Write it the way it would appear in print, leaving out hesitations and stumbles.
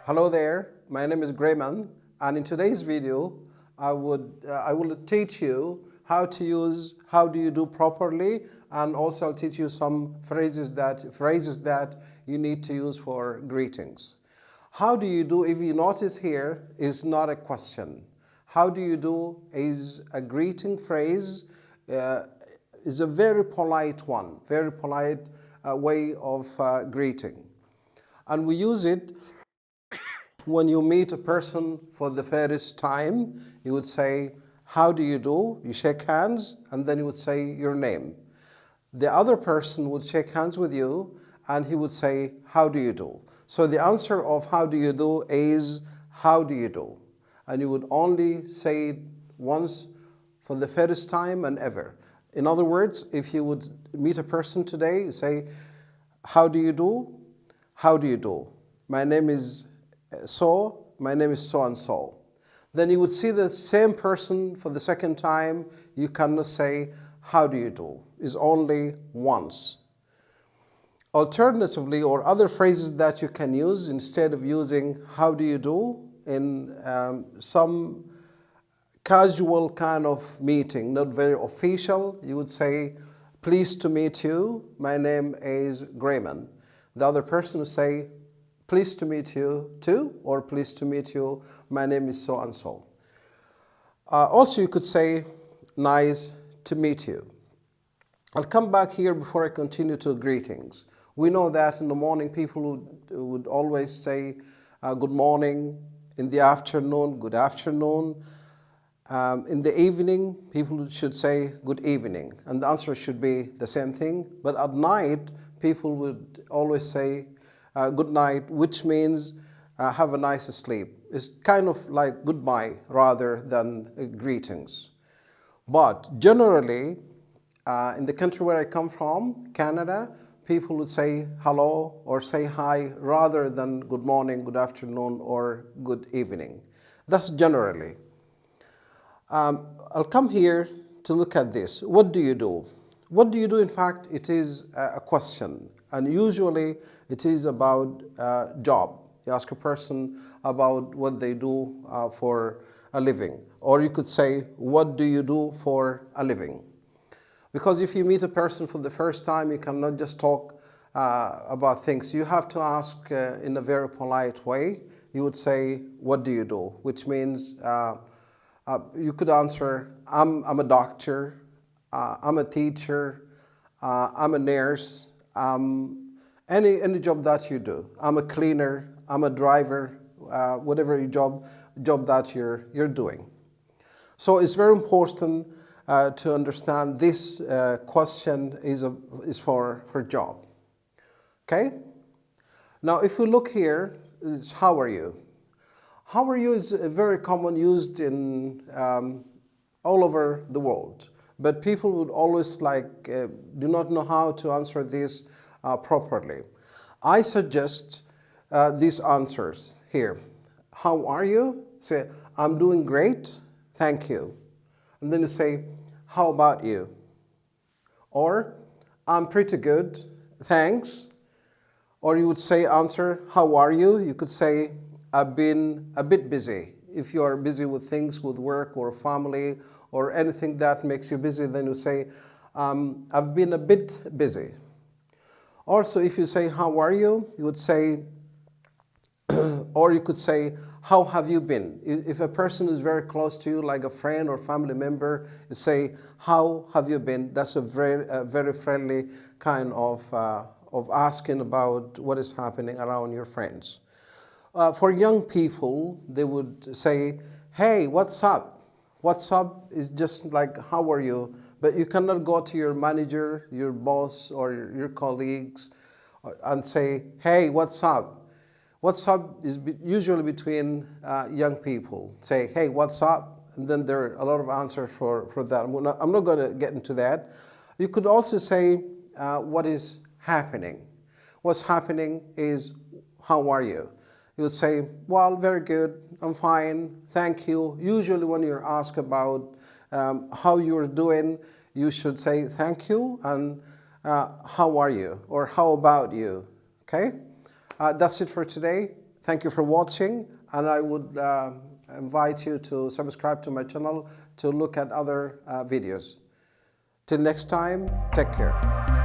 Hello there, my name is Grayman, and in today's video I will teach you how to use how do you do properly, and also I'll teach you some phrases that you need to use for greetings. How do you do, if you notice here, is not a question. How do you do is a greeting phrase, is a very polite one, very polite way of greeting. And we use it when you meet a person for the first time. You would say, how do you do? You shake hands, and then you would say your name. The other person would shake hands with you, and he would say, how do you do? So the answer of how do you do is, how do you do? And you would only say it once for the first time and ever. In other words, if you would meet a person today, you say, how do you do? How do you do? My name is my name is so and so. Then you would see the same person for the second time. You cannot say, how do you do? It's only once. Alternatively, or other phrases that you can use instead of using how do you do in some casual kind of meeting, not very official, you would say, pleased to meet you, my name is Grayman. The other person would say, pleased to meet you too, or pleased to meet you, my name is so and so. Also, you could say, nice to meet you. I'll come back here before I continue to greetings. We know that in the morning people would always say good morning. In the afternoon, good afternoon. In the evening, people should say good evening, and the answer should be the same thing. But at night, people would always say good night, which means have a nice sleep. It's kind of like goodbye rather than greetings. But generally, in the country where I come from, Canada, people would say hello or say hi rather than good morning, good afternoon, or good evening. That's generally. I'll come here to look at this. What do you do? What do you do? In fact, it is a question, and usually it is about job. You ask a person about what they do for a living, or you could say, what do you do for a living? Because if you meet a person for the first time, you cannot just talk about things. You have to ask in a very polite way. You would say, what do you do? Which means you could answer, I'm a doctor, I'm a teacher, I'm a nurse, any job that you do. I'm a cleaner, I'm a driver, whatever job that you're doing. So it's very important to understand this question is for job. Okay? Now, if we look here, it's how are you? How are you is very common, used in all over the world. But people would always do not know how to answer this properly. I suggest these answers here. How are you? Say, I'm doing great, thank you. And then you say, how about you? Or, I'm pretty good, thanks. Or you would say, answer, how are you? You could say, I've been a bit busy. If you are busy with things, with work or family or anything that makes you busy, then you say, I've been a bit busy. Also, if you say, how are you? You would say, or you could say, how have you been? If a person is very close to you, like a friend or family member, you say, how have you been? That's a very friendly kind of asking about what is happening around your friends. For young people, they would say, hey, what's up? What's up is just like, how are you? But you cannot go to your manager, your boss, or your colleagues and say, hey, what's up? What's up is usually between young people. Say, hey, what's up? And then there are a lot of answers for that. I'm not going to get into that. You could also say, what is happening? What's happening is, how are you? You would say, well, very good, I'm fine, thank you. Usually when you're asked about how you're doing, you should say thank you and how are you, or how about you, okay? That's it for today. Thank you for watching, and I would invite you to subscribe to my channel to look at other videos. Till next time, take care.